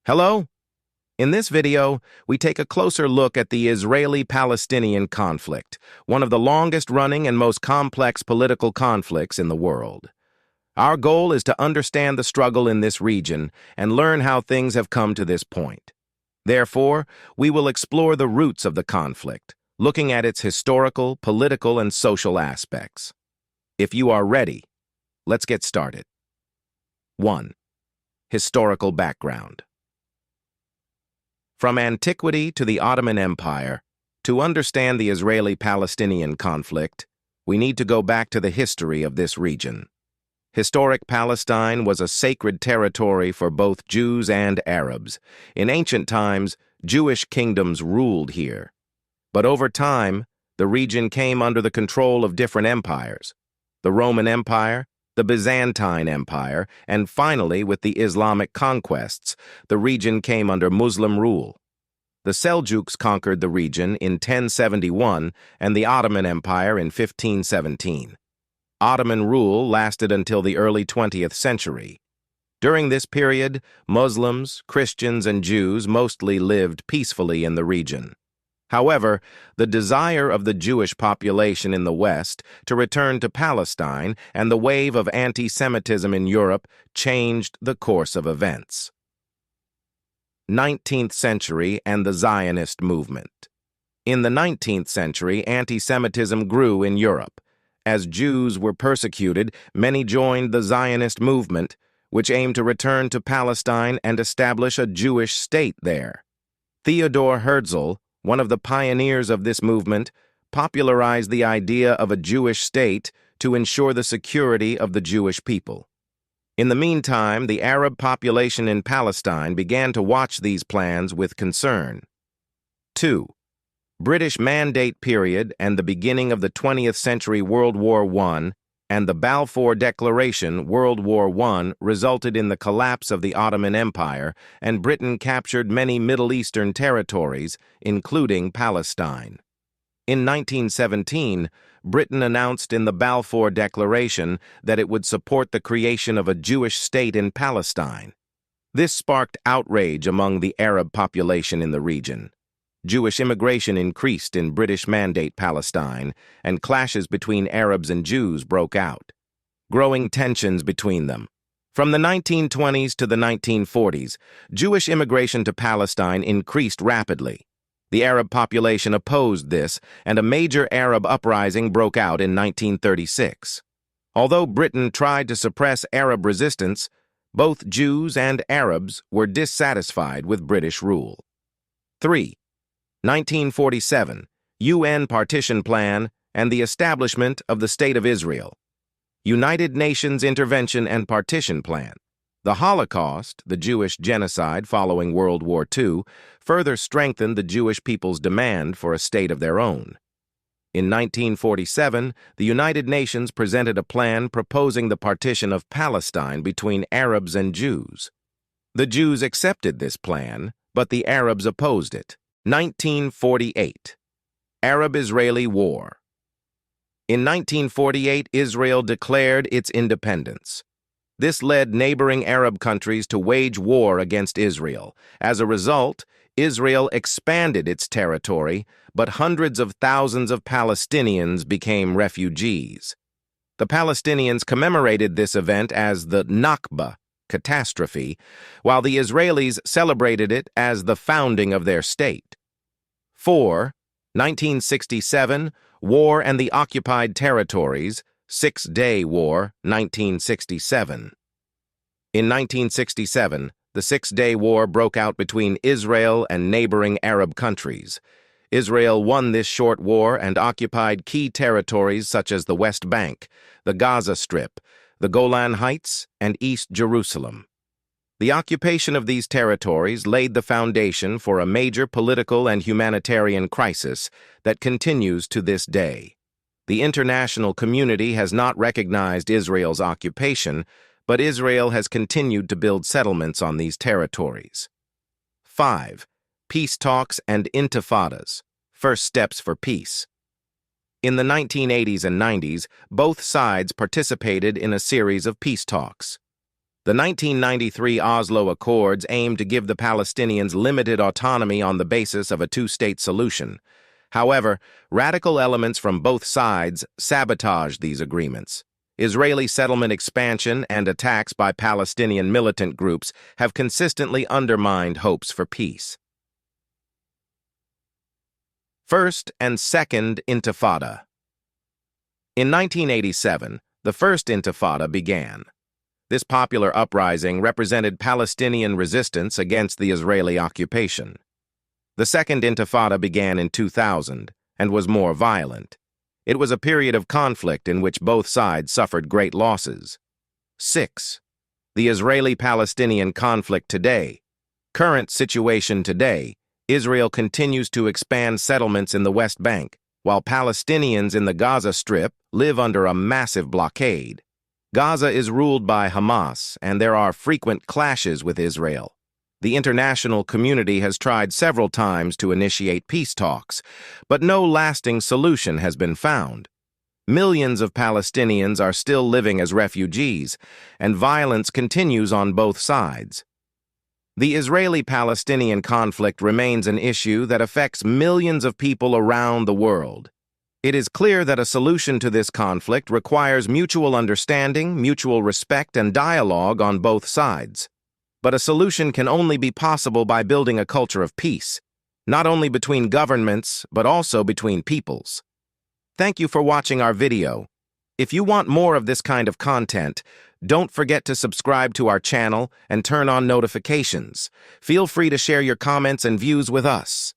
Hello? In this video, we take a closer look at the Israeli-Palestinian conflict, one of the longest-running and most complex political conflicts in the world. Our goal is to understand the struggle in this region and learn how things have come to this point. Therefore, we will explore the roots of the conflict, looking at its historical, political, and social aspects. If you are ready, let's get started. 1. Historical background. From antiquity to the Ottoman Empire, to understand the Israeli-Palestinian conflict, we need to go back to the history of this region. Historic Palestine was a sacred territory for both Jews and Arabs. In ancient times, Jewish kingdoms ruled here. But over time, the region came under the control of different empires: the Roman Empire, the Byzantine Empire, and finally, with the Islamic conquests, the region came under Muslim rule. The Seljuks conquered the region in 1071 and the Ottoman Empire in 1517. Ottoman rule lasted until the early 20th century. During this period, Muslims, Christians, and Jews mostly lived peacefully in the region. However, the desire of the Jewish population in the West to return to Palestine and the wave of anti-Semitism in Europe changed the course of events. 19th century and the Zionist movement. In the 19th century, anti-Semitism grew in Europe. As Jews were persecuted, many joined the Zionist movement, which aimed to return to Palestine and establish a Jewish state there. Theodor Herzl, one of the pioneers of this movement, popularized the idea of a Jewish state to ensure the security of the Jewish people. In the meantime, the Arab population in Palestine began to watch these plans with concern. 2. British Mandate period and the beginning of the 20th century World War I and the Balfour Declaration World War I resulted in the collapse of the Ottoman Empire, and Britain captured many Middle Eastern territories, including Palestine. In 1917, Britain announced in the Balfour Declaration that it would support the creation of a Jewish state in Palestine. This sparked outrage among the Arab population in the region. Jewish immigration increased in British Mandate Palestine, and clashes between Arabs and Jews broke out, growing tensions between them. From the 1920s to the 1940s, Jewish immigration to Palestine increased rapidly. The Arab population opposed this, and a major Arab uprising broke out in 1936. Although Britain tried to suppress Arab resistance, both Jews and Arabs were dissatisfied with British rule. 3. 1947, UN Partition Plan and the establishment of the State of Israel. United Nations Intervention and Partition Plan. The Holocaust, the Jewish genocide following World War II, further strengthened the Jewish people's demand for a state of their own. In 1947, the United Nations presented a plan proposing the partition of Palestine between Arabs and Jews. The Jews accepted this plan, but the Arabs opposed it. 1948. Arab-Israeli War. In 1948, Israel declared its independence. This led neighboring Arab countries to wage war against Israel. As a result, Israel expanded its territory, but hundreds of thousands of Palestinians became refugees. The Palestinians commemorated this event as the Nakba catastrophe, while the Israelis celebrated it as the founding of their state. 4. 1967, War and the Occupied Territories, Six-Day War, 1967. In 1967, the Six-Day War broke out between Israel and neighboring Arab countries. Israel won this short war and occupied key territories such as the West Bank, the Gaza Strip, the Golan Heights, and East Jerusalem. The occupation of these territories laid the foundation for a major political and humanitarian crisis that continues to this day. The international community has not recognized Israel's occupation, but Israel has continued to build settlements on these territories. 5. Peace talks and intifadas, first steps for peace. In the 1980s and 90s, both sides participated in a series of peace talks. The 1993 Oslo Accords aimed to give the Palestinians limited autonomy on the basis of a two-state solution. However, radical elements from both sides sabotaged these agreements. Israeli settlement expansion and attacks by Palestinian militant groups have consistently undermined hopes for peace. First and Second Intifada. In 1987, the First Intifada began. This popular uprising represented Palestinian resistance against the Israeli occupation. The Second Intifada began in 2000 and was more violent. It was a period of conflict in which both sides suffered great losses. 6. The Israeli-Palestinian conflict today. Current situation today. Israel continues to expand settlements in the West Bank, while Palestinians in the Gaza Strip live under a massive blockade. Gaza is ruled by Hamas, and there are frequent clashes with Israel. The international community has tried several times to initiate peace talks, but no lasting solution has been found. Millions of Palestinians are still living as refugees, and violence continues on both sides. The Israeli-Palestinian conflict remains an issue that affects millions of people around the world. It is clear that a solution to this conflict requires mutual understanding, mutual respect, and dialogue on both sides. But a solution can only be possible by building a culture of peace, not only between governments, but also between peoples. Thank you for watching our video. If you want more of this kind of content, don't forget to subscribe to our channel and turn on notifications. Feel free to share your comments and views with us.